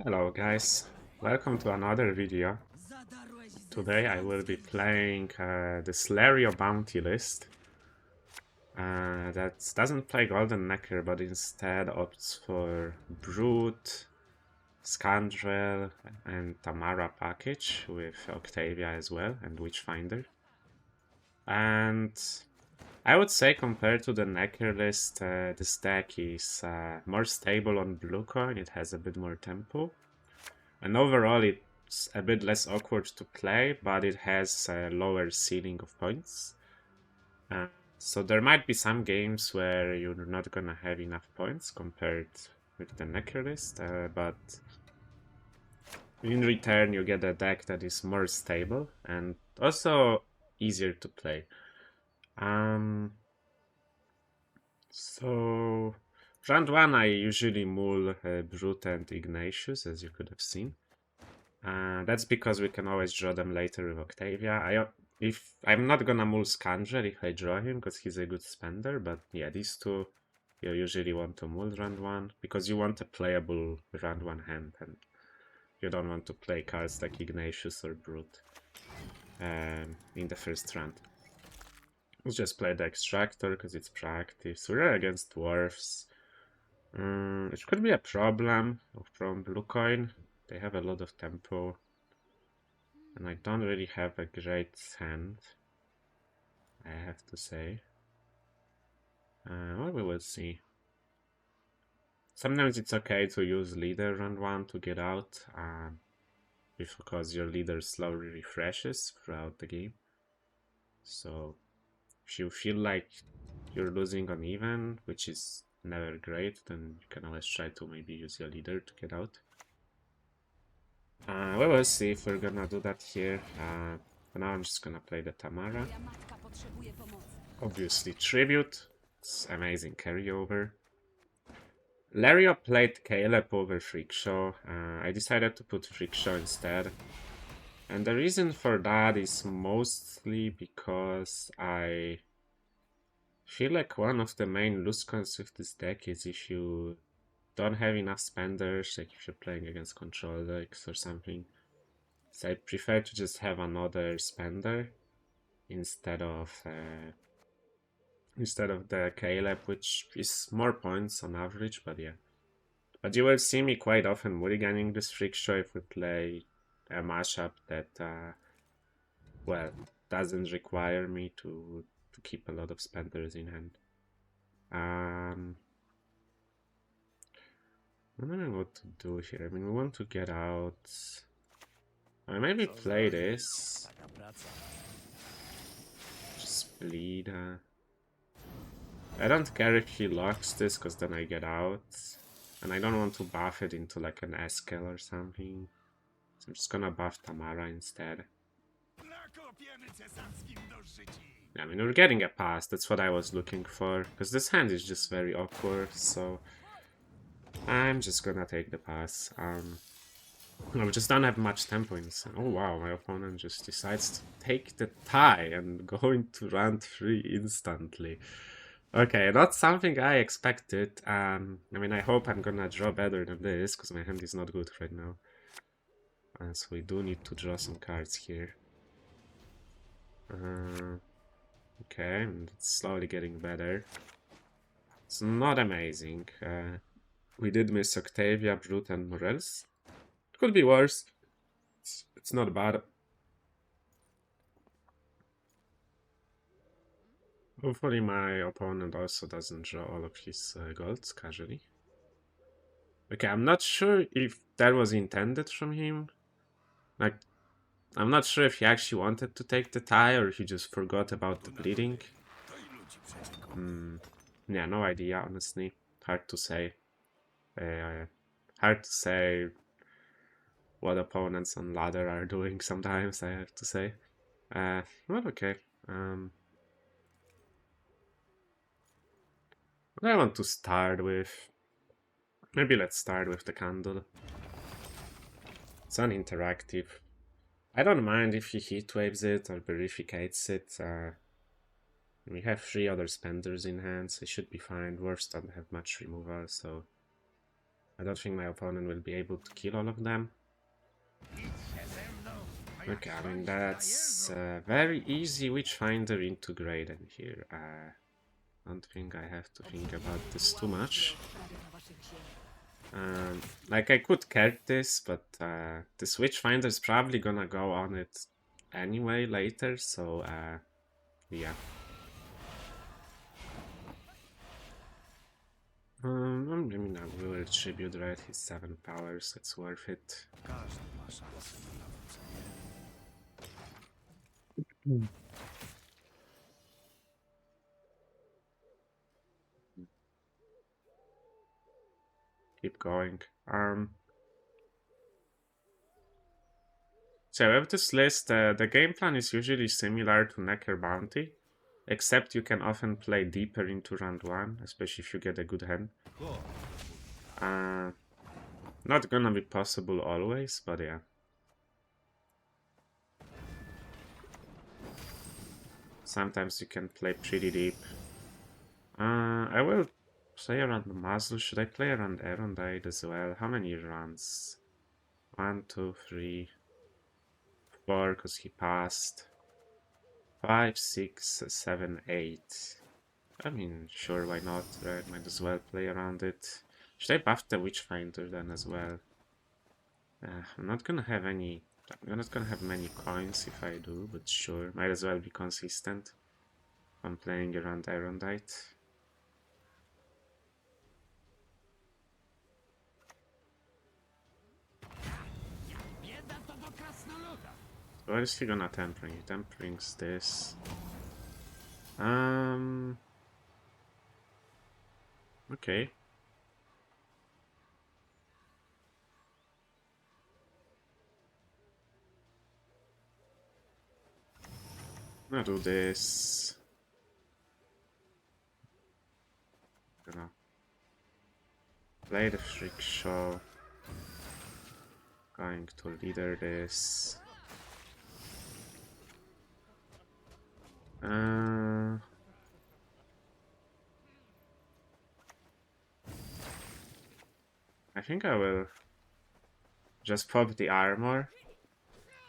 Hello guys, welcome to another video. Today I will be playing this Lerio bounty list that doesn't play Golden Necker but instead opts for Brute, Scoundrel and Tamara package with Octavia as well and Witchfinder. And I would say compared to the Necker list, this deck is more stable on blue coin, it has a bit more tempo. And overall, it's a bit less awkward to play, but it has a lower ceiling of points. So there might be some games where you're not gonna have enough points compared with the Necker list, but in return you get a deck that is more stable and also easier to play. So round 1 I usually mull Brute and Ignatius, as you could have seen. That's because we can always draw them later with Octavia. If I'm not gonna mull Scoundrel if I draw him, because he's a good spender, but yeah, these two you usually want to mull round 1, because you want a playable round 1 hand, and you don't want to play cards like Ignatius or Brute in the first round. Let's just play the Extractor, because it's practice. We're against Dwarfs. It could be a problem from Blue Coin. They have a lot of tempo. And I don't really have a great hand, I have to say. Well, we will see. Sometimes it's okay to use leader round 1 to get out, because your leader slowly refreshes throughout the game. So if you feel like you're losing on even, which is never great, then you can always try to maybe use your leader to get out. We will see if we're gonna do that here. For now I'm just gonna play the Tamara. Obviously Tribute. It's amazing carryover. Lerio played Caleb over Freakshow. I decided to put Freakshow instead. And the reason for that is mostly because I feel like one of the main loose cons with this deck is if you don't have enough spenders, like if you're playing against control decks or something. So I prefer to just have another spender instead of the Caleb, which is more points on average, but yeah. But you will see me quite often mulliganing this Freakshow if we play a mashup that, well, doesn't require me to keep a lot of spenders in hand. I don't know what to do here. I mean, we want to get out. I maybe play this. Just bleed. I don't care if he locks this, because then I get out. And I don't want to buff it into like an Eskel or something. So I'm just gonna buff Tamara instead. I mean, we're getting a pass. That's what I was looking for. Because this hand is just very awkward, so I'm just gonna take the pass. We just don't have much tempo in this. Oh wow, my opponent just decides to take the tie and go into round 3 instantly. Okay, not something I expected. I mean, I hope I'm gonna draw better than this, because my hand is not good right now. So we do need to draw some cards here. Okay, and it's slowly getting better. It's not amazing. We did miss Octavia, Brute, and Morels. It could be worse. It's not bad. Hopefully my opponent also doesn't draw all of his golds casually. Okay, I'm not sure if that was intended from him. Like, I'm not sure if he actually wanted to take the tie or if he just forgot about the bleeding. Yeah, no idea, honestly. Hard to say. Hard to say what opponents on ladder are doing sometimes, I have to say. Well, okay. What I want to start with... Maybe let's start with the candle. It's uninteractive. I don't mind if he heatwaves it or verificates it. We have 3 other spenders in hand, so it should be fine. Dwarfs don't have much removal, so I don't think my opponent will be able to kill all of them. Okay, I mean, that's very easy Witchfinder into Graden here. Don't think I have to think about this too much. Like, I could get this, but this Witchfinder is probably gonna go on it anyway later, so yeah. I mean, I will attribute right his 7 powers, it's worth it. Keep going. So with this list, the game plan is usually similar to Necker Bounty, except you can often play deeper into round 1, especially if you get a good hand. Not gonna be possible always, but yeah. Sometimes you can play pretty deep. I will play around the muzzle. Should I play around Erondite as well? How many runs? 1, 2, 3, 4, because he passed. 5, 6, 7, 8. I mean, sure, why not, right? Might as well play around it. Should I buff the Witchfinder then as well? I'm not gonna have any... I'm not gonna have many coins if I do, but sure. Might as well be consistent. I'm playing around Erondite. What is he gonna tempering? He temperings this. Okay. I'm gonna do this. Gonna play the freak show. Going to leader this. I think I will just pop the armor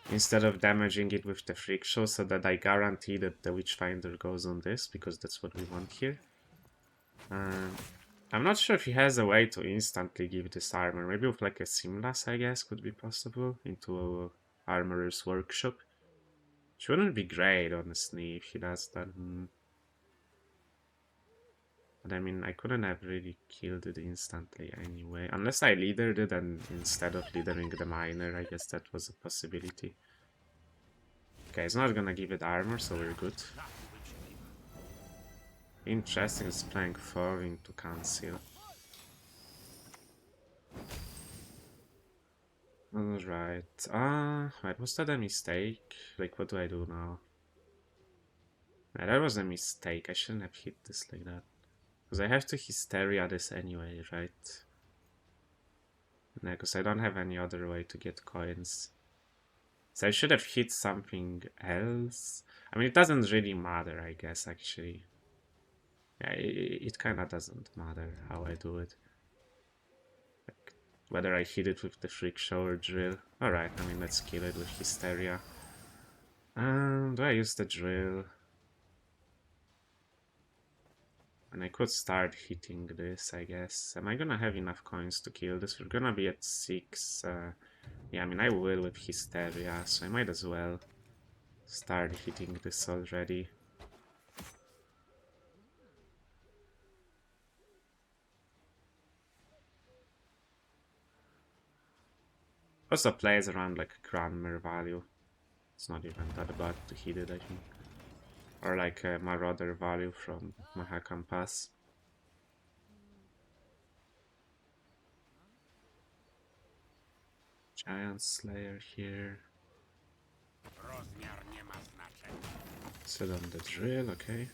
instead of damaging it with the freak show, so that I guarantee that the Witchfinder goes on this, because that's what we want here. I'm not sure if he has a way to instantly give this armor. Maybe with like a Simlas, I guess, could be possible, into Armorer's Workshop. Which wouldn't be great, honestly, if he does that. But I mean, I couldn't have really killed it instantly anyway. Unless I leadered it, and instead of leadering the miner, I guess that was a possibility. Okay, it's not gonna give it armor, so we're good. Interesting, it's playing 4 into cancel. Alright, wait, was that a mistake? Like, what do I do now? Yeah, that was a mistake, I shouldn't have hit this like that. Because I have to Hysteria this anyway, right? Yeah, because I don't have any other way to get coins. So I should have hit something else. I mean, it doesn't really matter, I guess, actually. Yeah, it kind of doesn't matter how I do it. Like, whether I hit it with the freak show or drill. Alright, I mean, let's kill it with Hysteria. Do I use the drill? And I could start hitting this, I guess. Am I gonna have enough coins to kill this? We're gonna be at 6. Yeah, I mean, I will with Hysteria, so I might as well start hitting this already. Also plays around like a Granmer value. It's not even that bad to hit it, I think. Or like a Marauder value from Mahakam Pass. Giant Slayer here. Set on the drill, okay.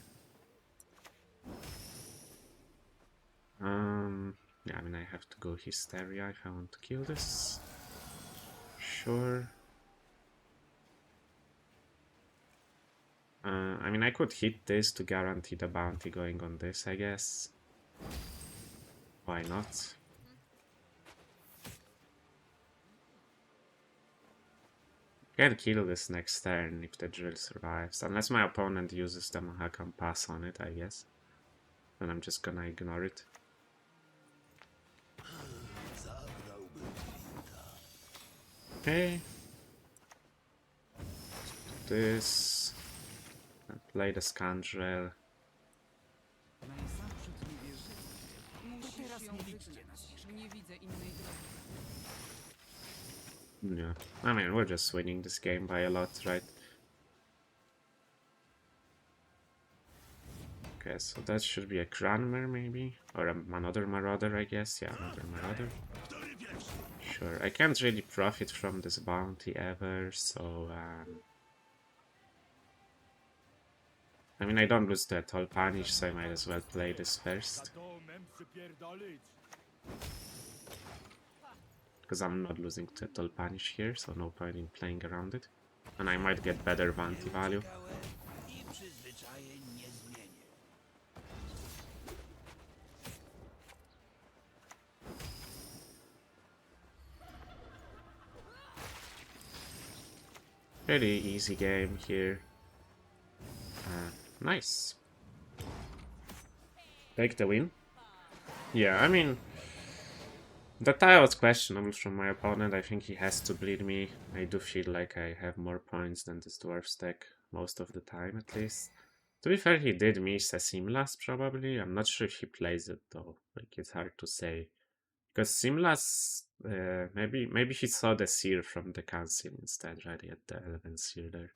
Yeah, I mean, I have to go Hysteria if I want to kill this. Sure. I mean, I could hit this to guarantee the bounty going on this, I guess. Why not? can kill this next turn if the drill survives. Unless my opponent uses the Mahakam pass on it, I guess. Then I'm just gonna ignore it. Okay. This. And play the Scoundrel. Yeah, I mean, we're just winning this game by a lot, right? Okay, so that should be a Cranmer, maybe? Or another Marauder, I guess. Yeah, another Marauder. Sure, I can't really profit from this bounty ever, so... I mean, I don't lose the Toll Punish, so I might as well play this first. Because I'm not losing to Toll Punish here, so no point in playing around it. And I might get better bounty value. Pretty easy game here. Nice. Take the win. Yeah, I mean, the tie was questionable from my opponent. I think he has to bleed me. I do feel like I have more points than this Dwarfs deck, most of the time at least. To be fair, he did miss a Simlas probably. I'm not sure if he plays it though. Like, it's hard to say. Because Simlas, maybe he saw the Seer from the Council instead, right? He had the Elven Seer there.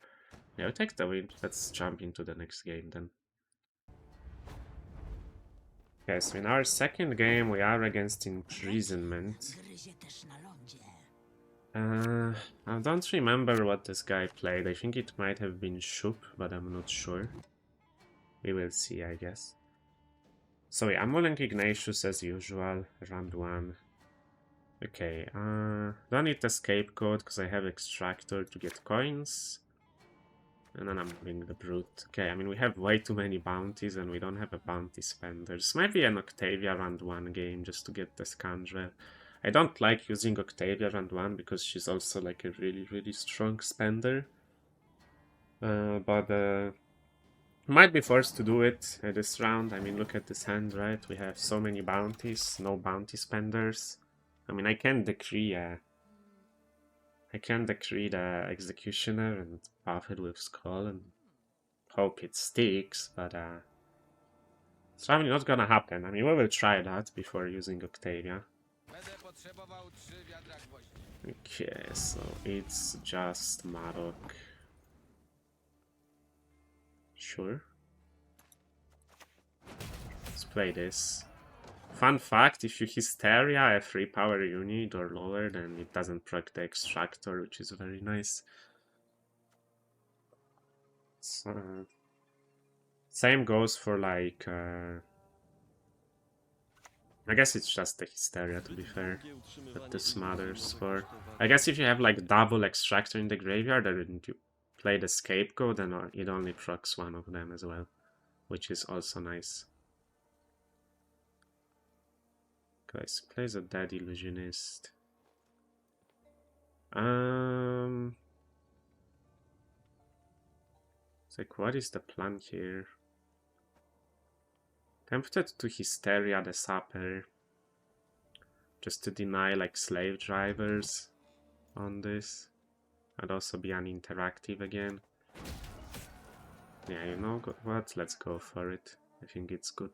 Yeah, I'll take the win. Let's jump into the next game then. Okay, so in our second game we are against Imprisonment. I don't remember what this guy played. I think it might have been Shoop, but I'm not sure. We will see, I guess. So yeah, I'm rolling Ignatius as usual, round 1. Okay, don't need the Scapegoat because I have Extractor to get coins. And then I'm moving the Brute. Okay, I mean, we have way too many bounties and we don't have a bounty spender. This might be an Octavia round 1 game just to get the Scoundrel. I don't like using Octavia round 1 because she's also like a really strong spender. But might be forced to do it this round. I mean, look at this hand, right? We have so many bounties, no bounty spenders. I mean, I can decree the Executioner and buff it with Skull and hope it sticks, but it's probably not gonna happen. I mean, we will try that before using Octavia. Okay, so it's just Madoc. Sure. Let's play this. Fun fact, if you Hysteria a 3 power unit or lower, then it doesn't proc the Extractor, which is very nice. So, same goes for like... I guess it's just the Hysteria, to be fair, that this matters for. I guess if you have like double Extractor in the graveyard, and you play the Scapegoat, then it only procs one of them as well, which is also nice. Guys, plays a Dead Illusionist. It's like, what is the plan here? Tempted to Hysteria the Sapper, just to deny like slave drivers on this. I'd also be uninteractive again. Yeah, you know what? Let's go for it. I think it's good.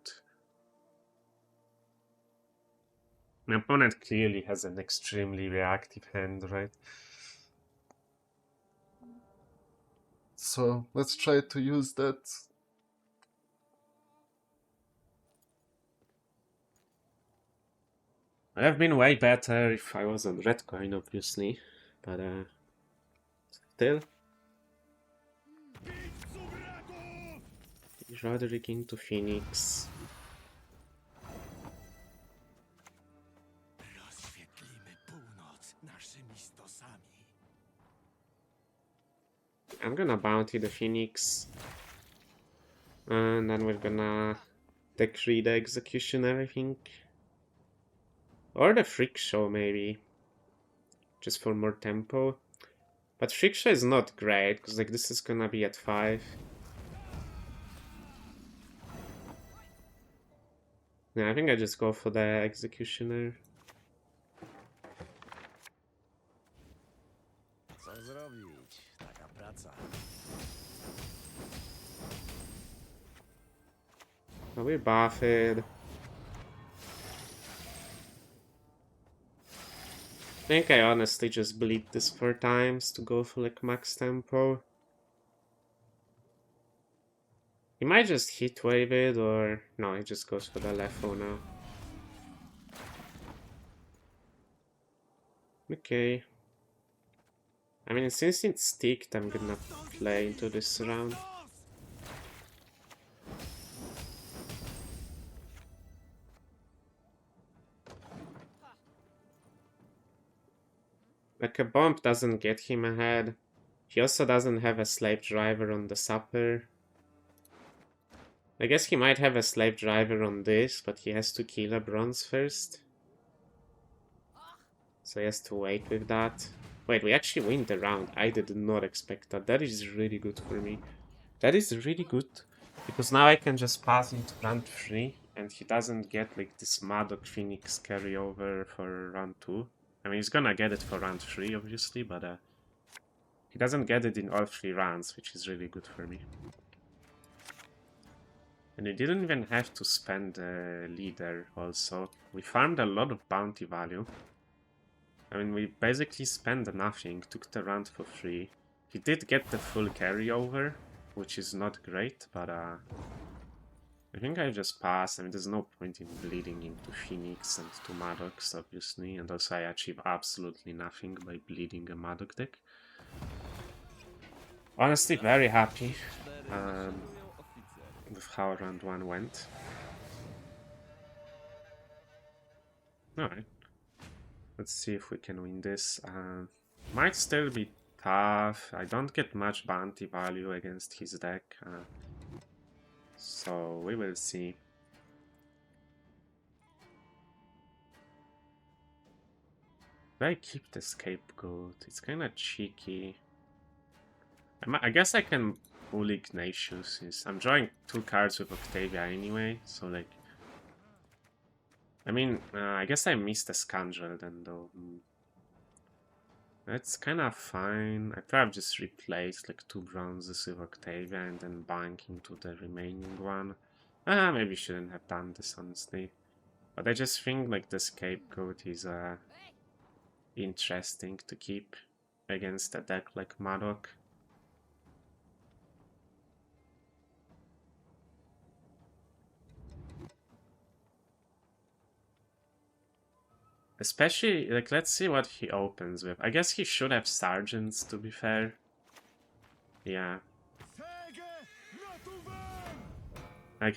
My opponent clearly has an extremely reactive hand, right? So let's try to use that. I'd have been way better if I was on red coin, obviously, but still. Roderick into Phoenix. I'm gonna bounty the Phoenix. And then we're gonna decree the Executioner, I think. Or the Freak Show, maybe. Just for more tempo. But Friction is not great, because like this is gonna be at 5. Yeah, I think I just go for the Executioner. Co zrobić? Taka praca. Oh, we buffed. I think I honestly just bleed this 4 times to go for like max tempo. He might just hit wave it, or no, he just goes for the Lefo now. Okay. I mean, since it's sticked, I'm gonna play into this round. Like a bump doesn't get him ahead. He also doesn't have a slave driver on the supper. I guess he might have a slave driver on this, but he has to kill a bronze first. So he has to wait with that. Wait, we actually win the round. I did not expect that. That is really good for me. That is really good. Because now I can just pass into round 3. And he doesn't get like this Madoc Phoenix carryover for round 2. I mean, he's gonna get it for round 3, obviously, but he doesn't get it in all 3 rounds, which is really good for me. And we didn't even have to spend a leader also. We farmed a lot of bounty value. I mean, we basically spent nothing, took the round for free. He did get the full carryover, which is not great, but I think I just pass. I mean, there's no point in bleeding into Phoenix and to Madocs, obviously, and also I achieve absolutely nothing by bleeding a Madoc deck. Honestly, very happy with how round 1 went. Alright. Let's see if we can win this. Might still be tough. I don't get much bounty value against his deck. So we will see. Do I keep the Scapegoat? It's kind of cheeky. I guess I can pull Ignatius since I'm drawing 2 cards with Octavia anyway. So like, I mean, I guess I missed a Scoundrel then though. That's kind of fine. I probably just replaced like 2 bronzes with Octavia and then bank into the remaining one. Maybe shouldn't have done this, honestly. But I just think like the Scapegoat is interesting to keep against a deck like Madoc. Especially, like, let's see what he opens with. I guess he should have Sergeants, to be fair. Yeah. Like,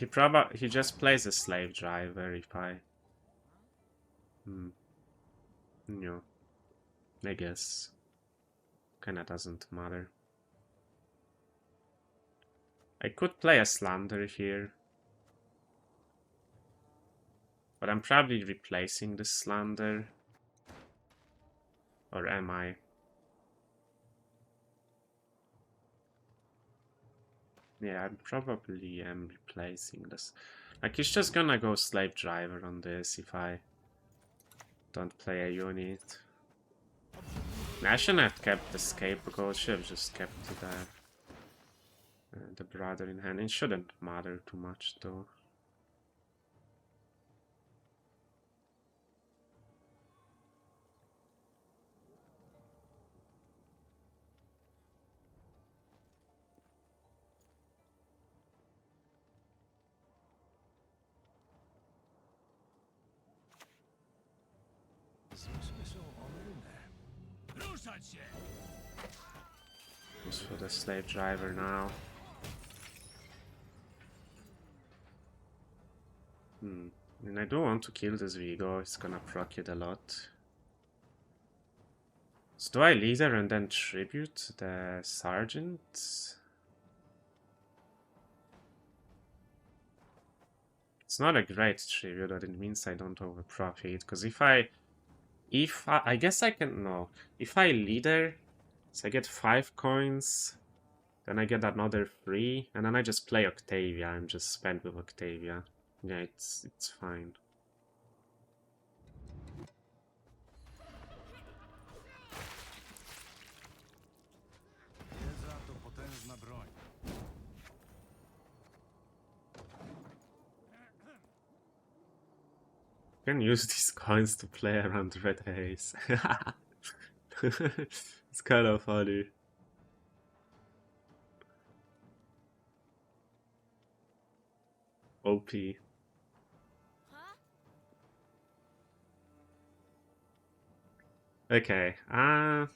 he just plays a Slave Driver if I... No. I guess. Kinda doesn't matter. I could play a Slander here. But I'm probably replacing the Slander. Or am I? Yeah, I probably am replacing this. Like, he's just gonna go Slave Driver on this if I don't play a unit. I shouldn't have kept the Scapegoat, should have just kept the Brother in hand. It shouldn't matter too much though. Goes for the Slave Driver now. And I do want to kill this Vigo, it's gonna proc it a lot. So do I leader and then tribute the Sergeant? It's not a great tribute, but it means I don't overprofit, because if I guess I can, no. If I leader, So I get 5 coins, then I get another 3, and then I just play Octavia and just spend with Octavia. Yeah, it's fine. Wiedza to potężna broń. Can use these coins to play around Red Haze. It's kind of funny. OP. Okay, I'm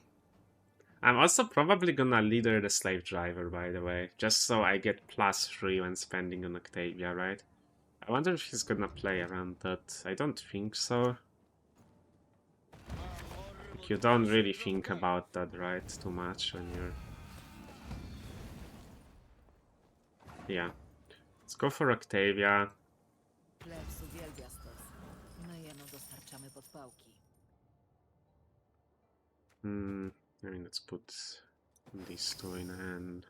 also probably gonna leader the slave driver, by the way, just so I get +3 when spending on Octavia, right? I wonder if he's gonna play around that. I don't think so. Like, you don't really think about that, right, too much when you're... Yeah. Let's go for Octavia. Plebs uwielbia stos. My jeno dostarczamy podpałki. I mean, let's put these two in hand.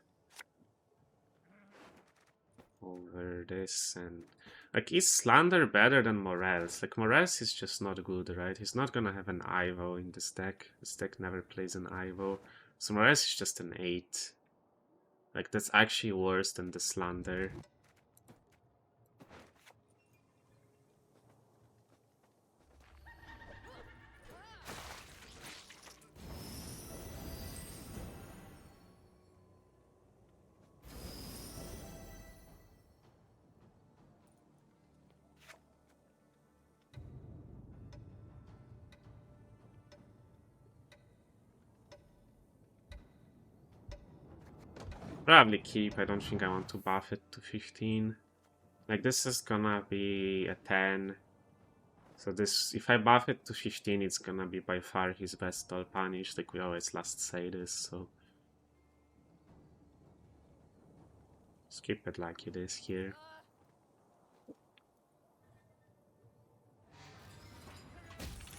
Over this, and like, is Slander better than Morels? Like, Morels is just not good, right? He's not gonna have an Ivo in this deck. This deck never plays an Ivo. So Morels is just an 8. Like, that's actually worse than the Slander. Probably keep. I don't think I want to buff it to 15. Like, this is gonna be a 10. So this, if I buff it to 15, it's gonna be by far his best all punish. Like, we always last say this, so... Skip it like it is here.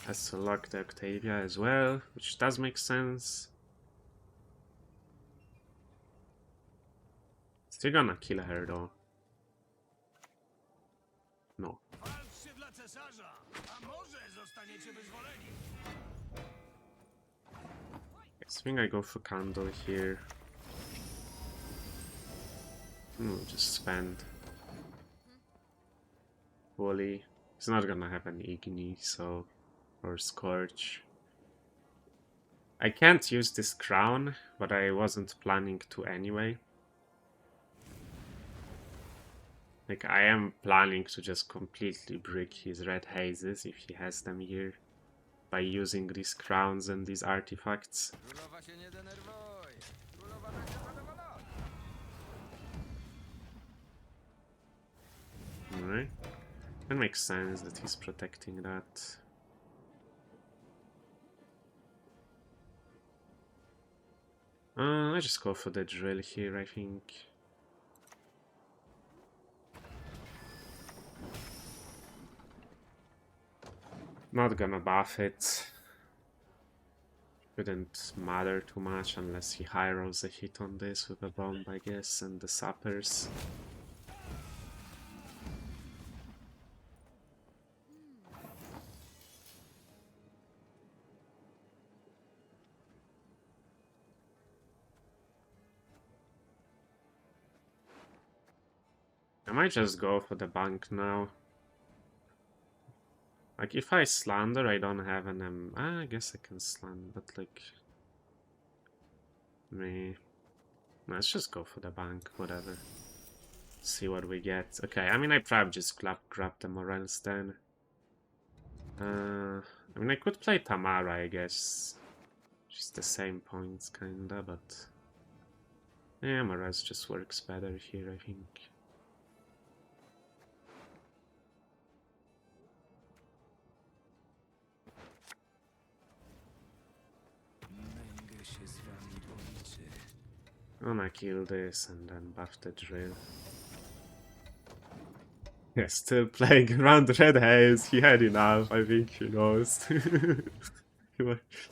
Has to lock the Octavia as well, which does make sense. Still gonna kill her though. No. Walczcie dla cesarza, a może zostaniecie wyzwoleni. I think I go for Candle here. Just spend. Wooly. He's not gonna have an Igni, so... Or Scorch. I can't use this crown, but I wasn't planning to anyway. Like, I am planning to just completely brick his red hazes if he has them here, by using these crowns and these artifacts. Alright. That makes sense that he's protecting that. I just go for the drill here, I think. Not gonna buff it. Shouldn't matter too much unless he high rolls a hit on this with a bomb, I guess, and the sappers. I might just go for the bank now. Like, if I slander, I don't have an I guess I can slander, but like... Let's just go for the bank, whatever. See what we get. Okay, I mean, I probably just grab the Morels then. I mean, I could play Tamara, I guess. Just the same points, kinda, but... Yeah, Morels just works better here, I think. I'm gonna kill this and then buff the drill. Yeah, still playing around the red haze. He had enough, I think he knows. He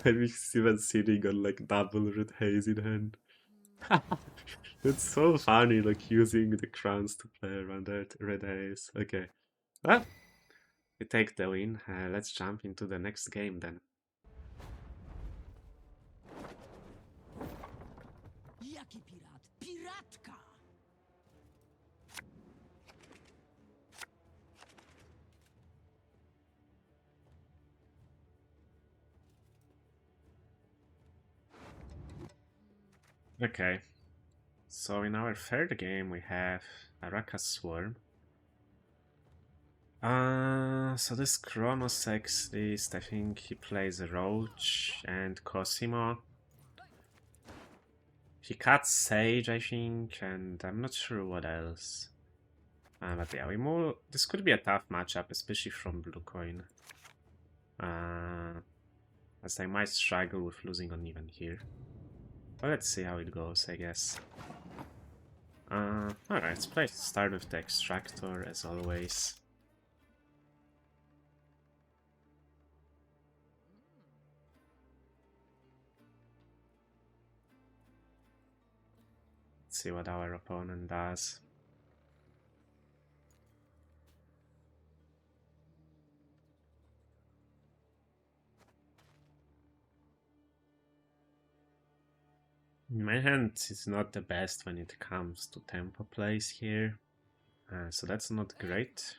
Maybe Steven sitting on like double red haze in hand. It's so funny, like using the crowns to play around that red haze. Okay. Well, we take the win. Let's jump into the next game then. Jaki pirat? Piratka! Okay. So in our third game we have Arachas Swarm. So this Chronos Sexist, I think he plays Roach and Cosimo. He cuts Sage, I think, and I'm not sure what else. But yeah, this could be a tough matchup, especially from Blue Coin. As I might struggle with losing on even here. But let's see how it goes, I guess. Alright, let's start with the Extractor, as always. Let's see what our opponent does. My hand is not the best when it comes to tempo plays here, so that's not great.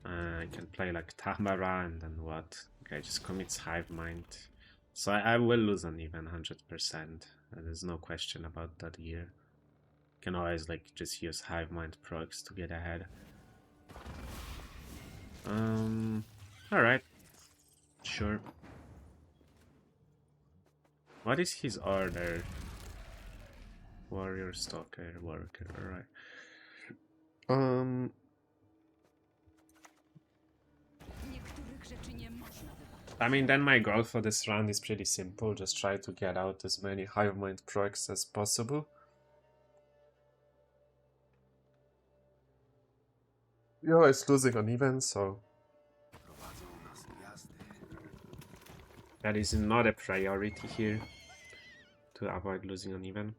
I can play like Tamara and then what? Okay, just commits Hive Mind. So I will lose an even 100%. There's no question about that here. Can always like just use Hive Mind procs to get ahead. Alright. Sure. What is his order? Warrior, Stalker, Worker, alright. I mean, then my goal for this round is pretty simple. Just try to get out as many Hive Mind procs as possible. You're always losing on even, so that is not a priority here to avoid losing on even.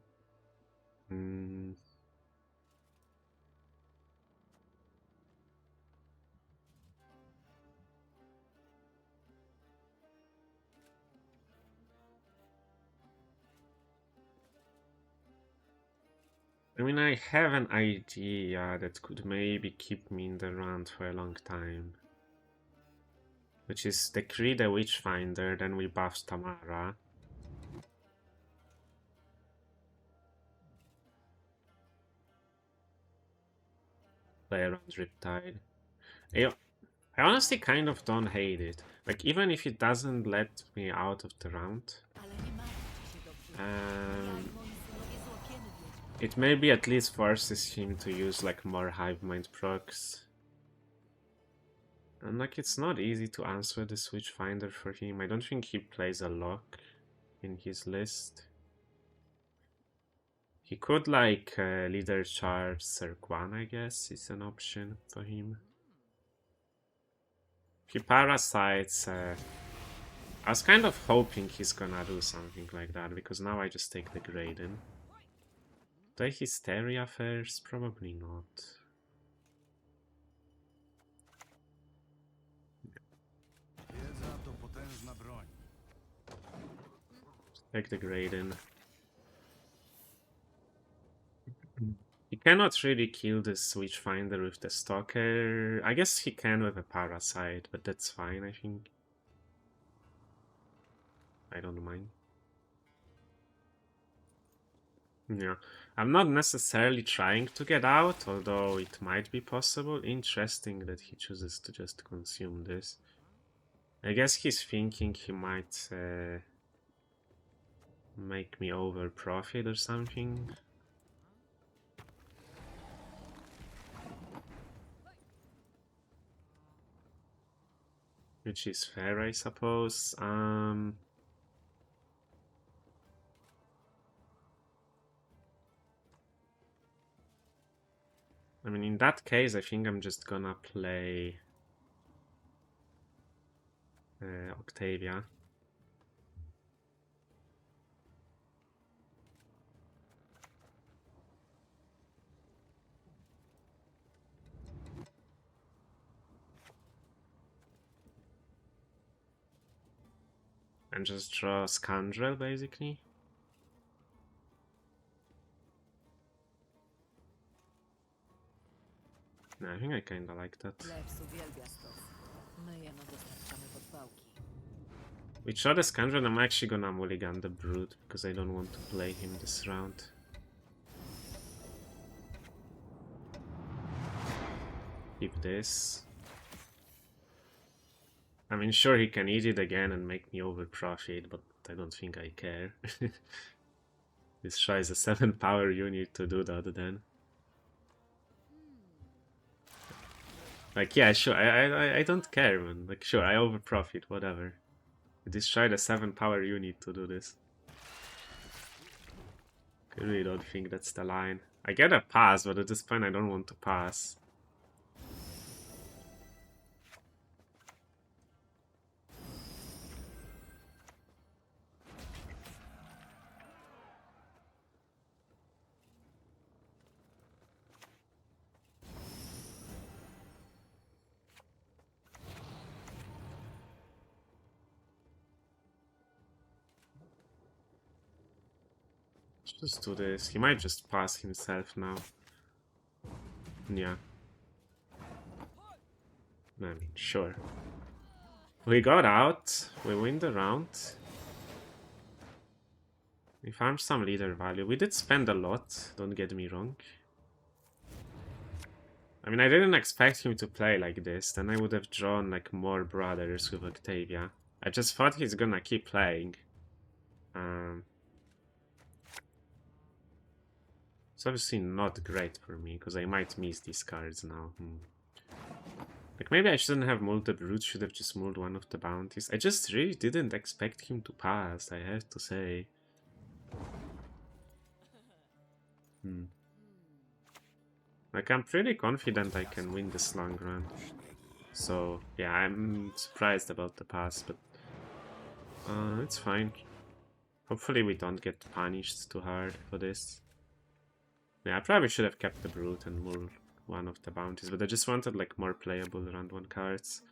I mean, I have an idea that could maybe keep me in the round for a long time. Which is decree the Witchfinder, then we buff Tamara. Play around Riptide. I honestly kind of don't hate it. Like, even if it doesn't let me out of the round, it maybe at least forces him to use like more Hive Mind procs. And like, it's not easy to answer the Witchfinder for him. I don't think he plays a lock in his list. He could like leader charge Serquan, I guess, is an option for him. He parasites. I was kind of hoping he's gonna do something like that, because now I just take the Graydon. Do I Hysteria first? Probably not. Take the Graydon. He cannot really kill this Witchfinder with the Stalker. I guess he can with a Parasite, but that's fine, I think. I don't mind. Yeah, I'm not necessarily trying to get out, although it might be possible. Interesting that he chooses to just consume this. I guess he's thinking he might make me over profit or something. Which is fair, I suppose. I mean, in that case, I think I'm just gonna play Octavia. And just draw Scoundrel, basically. No, I think I kinda like that. Lerio'S uwielbia stos. My jeno dostarczamy pod pałki. With draw the Scoundrel, I'm actually gonna mulligan the Brute, because I don't want to play him this round. Keep this. I mean, sure, he can eat it again and make me overprofit, but I don't think I care. This tries a 7 power unit to do that then. Like, yeah, sure, I don't care, man. Like, sure, I overprofit, whatever. This tried a 7 power unit to do this. I really don't think that's the line. I get a pass, but at this point I don't want to pass. Just do this. He might just pass himself now. Yeah. I mean, sure. We got out. We win the round. We farmed some leader value. We did spend a lot, don't get me wrong. I mean, I didn't expect him to play like this. Then I would have drawn like more brothers with Octavia. I just thought he's gonna keep playing. It's obviously not great for me, because I might miss these cards now. Like, maybe I shouldn't have mulled the Brute, should have just mulled one of the bounties. I just really didn't expect him to pass, I have to say. Like, I'm pretty confident I can win this long run. So, yeah, I'm surprised about the pass, but it's fine. Hopefully we don't get punished too hard for this. Yeah, I probably should have kept the Brute and mulled one of the bounties, but I just wanted like more playable round 1 cards.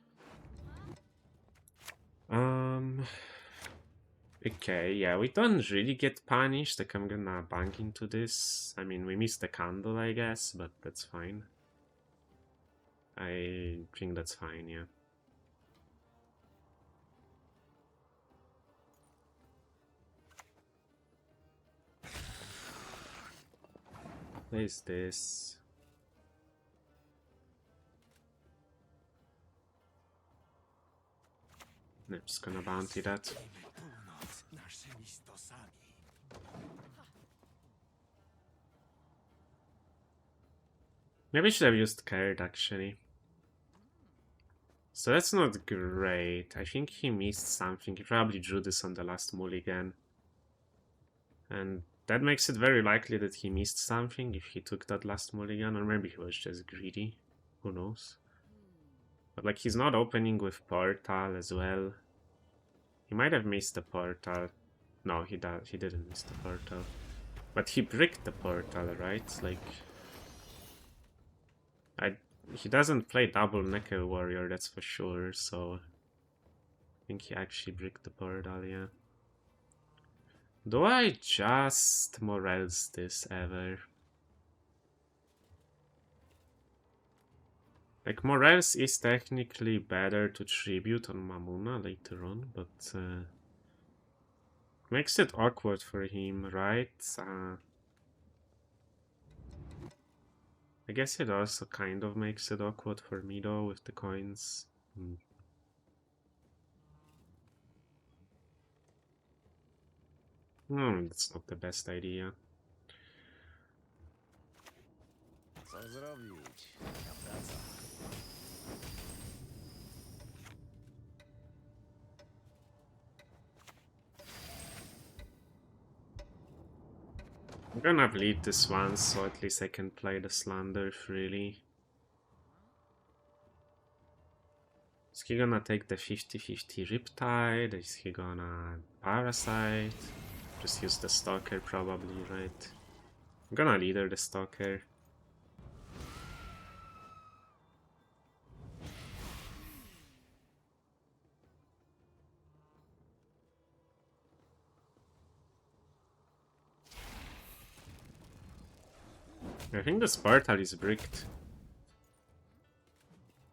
Okay, yeah, we don't really get punished. Like, I'm gonna bang into this. I mean, we missed the candle, I guess, but that's fine. I think that's fine, yeah. What is this? I'm just gonna bounty that. Maybe I should have used Caird, actually. So that's not great. I think he missed something. He probably drew this on the last mulligan. And that makes it very likely that he missed something if he took that last mulligan. Or maybe he was just greedy. Who knows? But like, he's not opening with Portal as well. He might have missed the Portal. No, he didn't miss the Portal. But he bricked the Portal, right? Like, he doesn't play double Necker Warrior, that's for sure, so I think he actually bricked the Portal, yeah. Do I just Morels this ever? Like, Morels is technically better to tribute on Mamuna later on, but makes it awkward for him, right? I guess it also kind of makes it awkward for me though with the coins. That's not the best idea. Co zrobić? Taka praca. I'm gonna bleed this once, so at least I can play the Slander freely. Is he gonna take the 50-50 Riptide? Is he gonna Parasite? Just use the Stalker probably, right? I'm gonna leader the Stalker. I think this portal is bricked.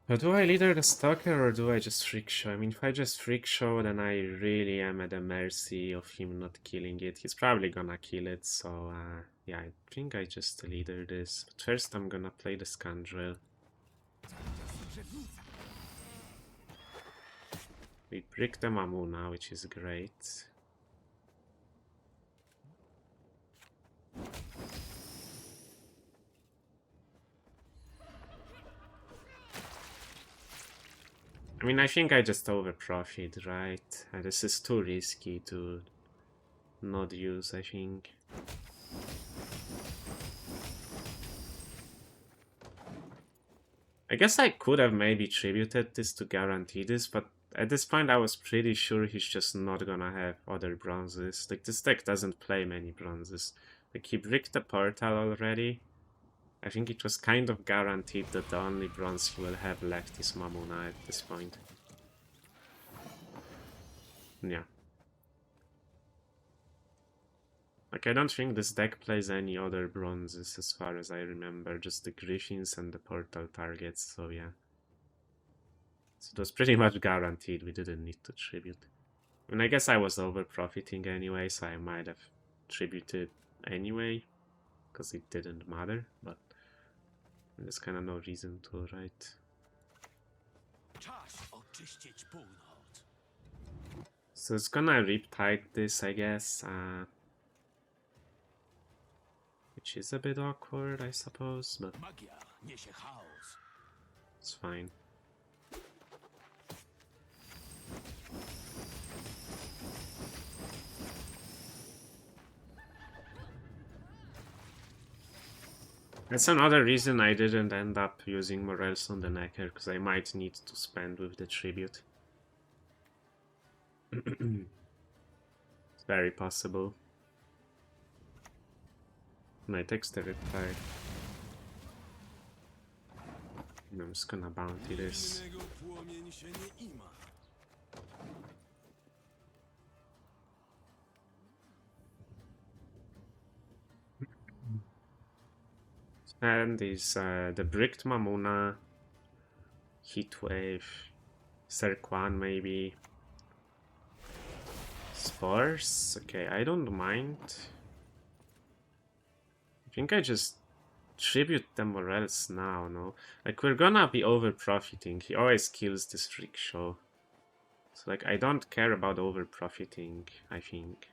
But do I leader the Stalker or do I just Freak Show? I mean, if I just Freak Show, then I really am at the mercy of him not killing it. He's probably gonna kill it, so yeah, I think I just leader this. But first I'm gonna play the Scoundrel. We brick the Mamuna, which is great. I mean, I think I just overprofit, right? This is too risky to not use, I think. I guess I could have maybe tributed this to guarantee this, but at this point I was pretty sure he's just not gonna have other bronzes. Like, this deck doesn't play many bronzes. Like, he bricked the portal already. I think it was kind of guaranteed that the only bronze he will have left is Mamuna at this point. Yeah. Like, I don't think this deck plays any other bronzes as far as I remember, just the Griffins and the portal targets, so yeah. So it was pretty much guaranteed we didn't need to tribute. I mean, I guess I was over-profiting anyway, so I might have tributed anyway, because it didn't matter, but there's kind of no reason to, right? So it's gonna Riptide this, I guess, which is a bit awkward, I suppose, but it's fine. That's another reason I didn't end up using Morels on the Necker, because I might need to spend with the tribute. It's very possible. And I text the Riptide. And I'm just gonna bounty this. And is the bricked Mamuna, Heatwave, Serquan maybe, Spores. Okay, I don't mind. I think I just tribute the Morels now, no? Like, we're gonna be over profiting. He always kills this Freak Show. So, like, I don't care about over profiting, I think.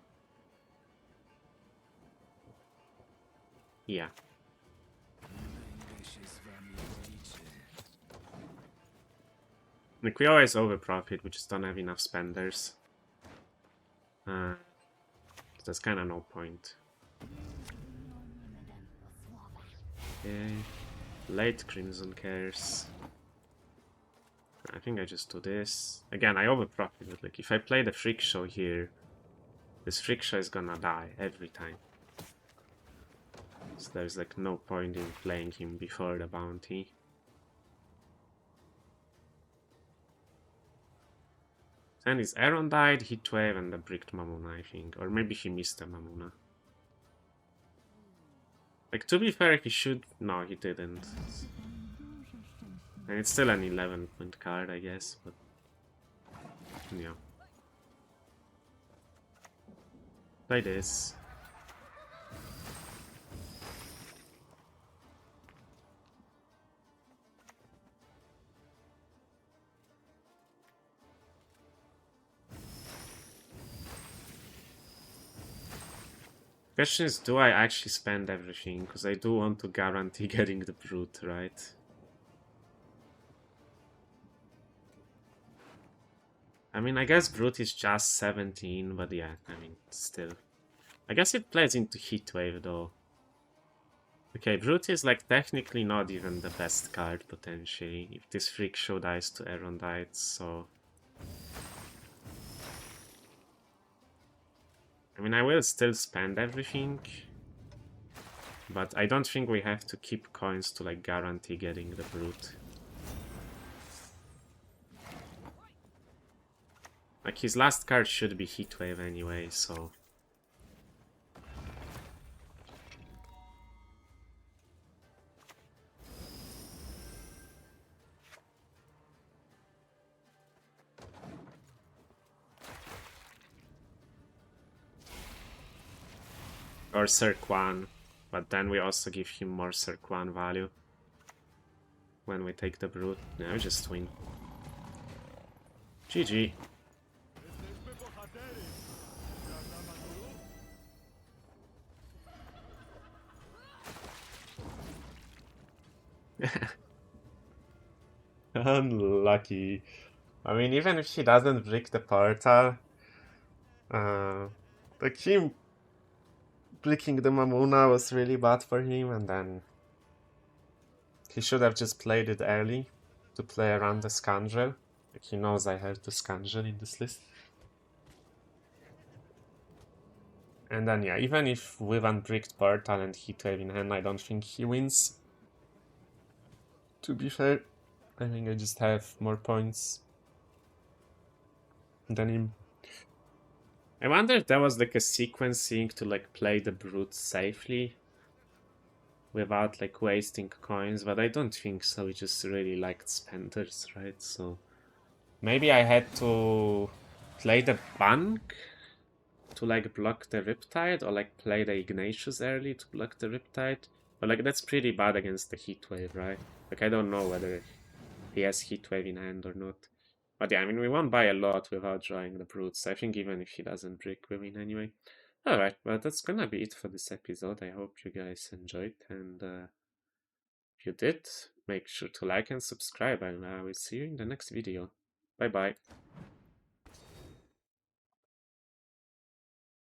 Yeah. Like, we always overprofit, we just don't have enough spenders. There's kind of no point. Okay. Late Crimson Cares. I think I just do this. Again, I overprofit, but like, if I play the Freak Show here, this Freak Show is gonna die every time. So there's like no point in playing him before the bounty. And his Aaron died, Heatwave, and the bricked Mamuna, I think. Or maybe he missed the Mamuna. Like, to be fair, he should... No, he didn't. And it's still an 11-point card, I guess, but... Yeah. Play this. Question is, do I actually spend everything? Because I do want to guarantee getting the Brute, right? I mean, I guess Brute is just 17, but yeah, I mean, still. I guess it plays into Heatwave, though. Okay, Brute is like technically not even the best card potentially if this Freak Show dies to Aerondites, so... I mean, I will still spend everything, but I don't think we have to keep coins to like guarantee getting the Brute. Like his last card should be Heatwave anyway, so... Or Cirque 1, but then we also give him more Cirque 1 value when we take the Brute. Yeah, we just win. GG. Unlucky. I mean, even if he doesn't break the portal, like him breaking the Mamuna was really bad for him, and then he should have just played it early to play around the Scoundrel. Like he knows I have the Scoundrel in this list. And then yeah, even if with unbricked portal and Heatwave in hand, I don't think he wins. To be fair, I think I just have more points than him. I wonder if that was like a sequencing to like play the Brute safely without like wasting coins, but I don't think so. We just really liked spenders, right? So maybe I had to play the Bank to like block the Riptide, or like play the Ignatius early to block the Riptide. But like that's pretty bad against the Heatwave, right? Like I don't know whether he has Heatwave in hand or not. But yeah, I mean we won't buy a lot without drawing the Brutes. I think even if he doesn't break, we win anyway. Alright, well that's gonna be it for this episode. I hope you guys enjoyed, and if you did, make sure to like and subscribe, and I will see you in the next video. Bye bye.